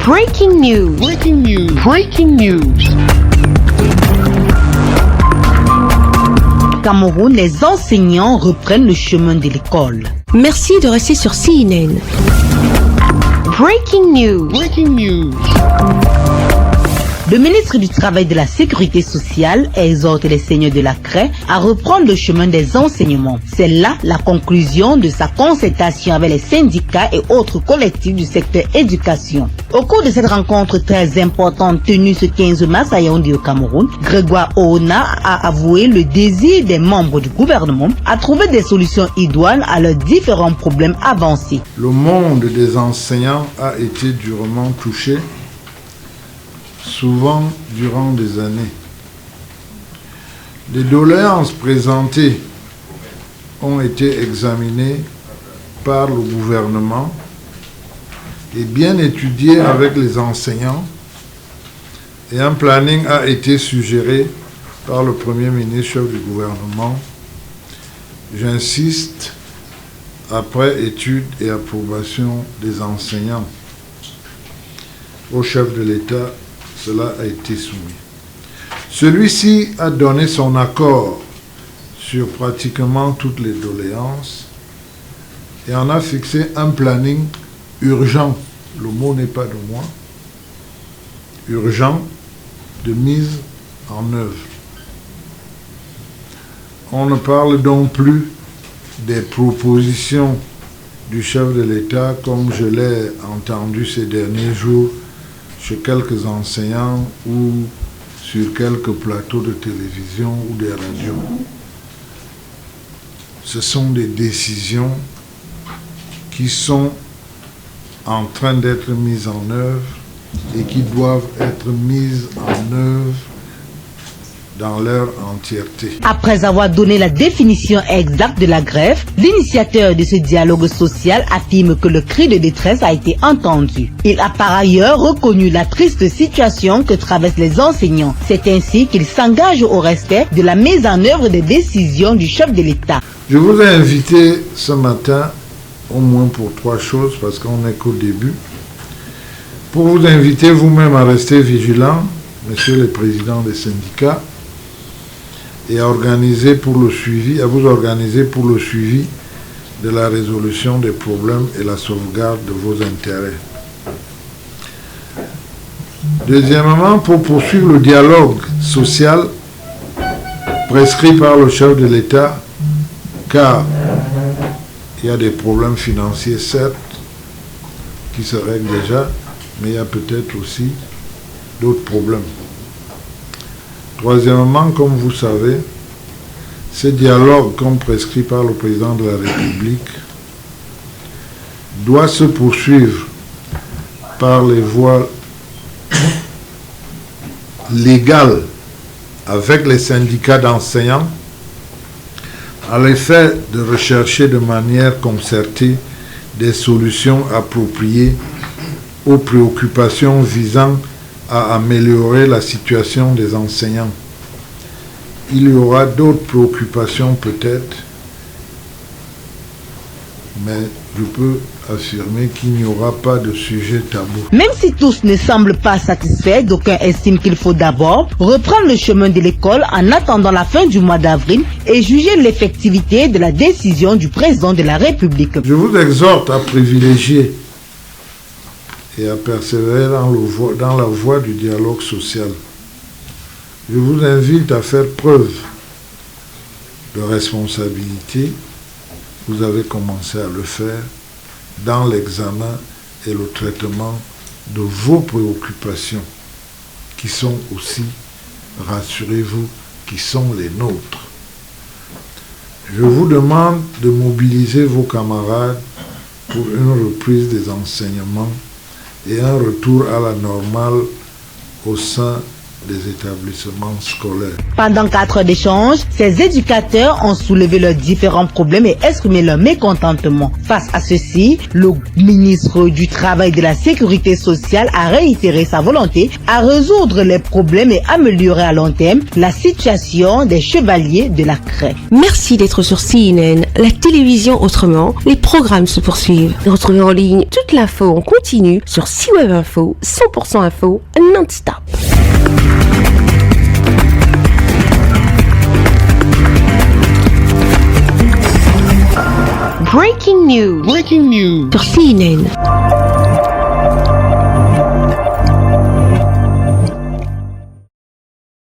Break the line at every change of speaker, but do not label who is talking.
Breaking news. Breaking news. Breaking news. Cameroun, les enseignants reprennent le chemin de l'école.
Merci de rester sur CNN.
Breaking news. Breaking news. Le ministre du Travail et de la Sécurité sociale exhorte les seigneurs de la CRE à reprendre le chemin des enseignements. C'est là la conclusion de sa concertation avec les syndicats et autres collectifs du secteur éducation. Au cours de cette rencontre très importante tenue ce 15 mars à Yaoundé au Cameroun, Grégoire Oona a avoué le désir des membres du gouvernement à trouver des solutions idoines à leurs différents problèmes avancés.
Le monde des enseignants a été durement touché, souvent durant des années. Les doléances présentées ont été examinées par le gouvernement et bien étudiées avec les enseignants, et un planning a été suggéré par le Premier ministre, chef du gouvernement. J'insiste, après étude et approbation des enseignants au chef de l'État, cela a été soumis. Celui-ci a donné son accord sur pratiquement toutes les doléances et en a fixé un planning urgent, le mot n'est pas de moi, urgent de mise en œuvre. On ne parle donc plus des propositions du chef de l'État comme je l'ai entendu ces derniers jours chez quelques enseignants ou sur quelques plateaux de télévision ou des radios. Ce sont des décisions qui sont en train d'être mises en œuvre et qui doivent être mises en œuvre dans leur entièreté.
Après avoir donné la définition exacte de la grève, l'initiateur de ce dialogue social affirme que le cri de détresse a été entendu. Il a par ailleurs reconnu la triste situation que traversent les enseignants. C'est ainsi qu'il s'engage au respect de la mise en œuvre des décisions du chef de l'État.
Je vous ai invité ce matin, au moins pour 3 choses, parce qu'on n'est qu'au début, pour vous inviter vous-même à rester vigilants, messieurs les présidents des syndicats, et à vous organiser pour le suivi de la résolution des problèmes et la sauvegarde de vos intérêts. Deuxièmement, pour poursuivre le dialogue social prescrit par le chef de l'État, car il y a des problèmes financiers, certes, qui se règlent déjà, mais il y a peut-être aussi d'autres problèmes. Troisièmement, comme vous savez, ce dialogue, comme prescrit par le président de la République, doit se poursuivre par les voies légales avec les syndicats d'enseignants, à l'effet de rechercher de manière concertée des solutions appropriées aux préoccupations visant à améliorer la situation des enseignants. Il y aura d'autres préoccupations peut-être, mais je peux affirmer qu'il n'y aura pas de sujet tabou.
Même si tous ne semblent pas satisfaits, d'aucuns estiment qu'il faut d'abord reprendre le chemin de l'école en attendant la fin du mois d'avril et juger l'effectivité de la décision du président de la République.
Je vous exhorte à privilégier et à persévérer dans la voie du dialogue social. Je vous invite à faire preuve de responsabilité. Vous avez commencé à le faire dans l'examen et le traitement de vos préoccupations, qui sont aussi, rassurez-vous, qui sont les nôtres. Je vous demande de mobiliser vos camarades pour une reprise des enseignements et un retour à la normale au sein des établissements scolaires.
Pendant 4 heures d'échange, ces éducateurs ont soulevé leurs différents problèmes et exprimé leur mécontentement. Face à ceci, le ministre du Travail et de la Sécurité sociale a réitéré sa volonté à résoudre les problèmes et améliorer à long terme la situation des chevaliers de la craie.
Merci d'être sur CNN, la télévision autrement. Les programmes se poursuivent. Retrouvez en ligne toute l'info en continu sur C-Web Info, 100% info, non-stop. Breaking news. Sur CNN.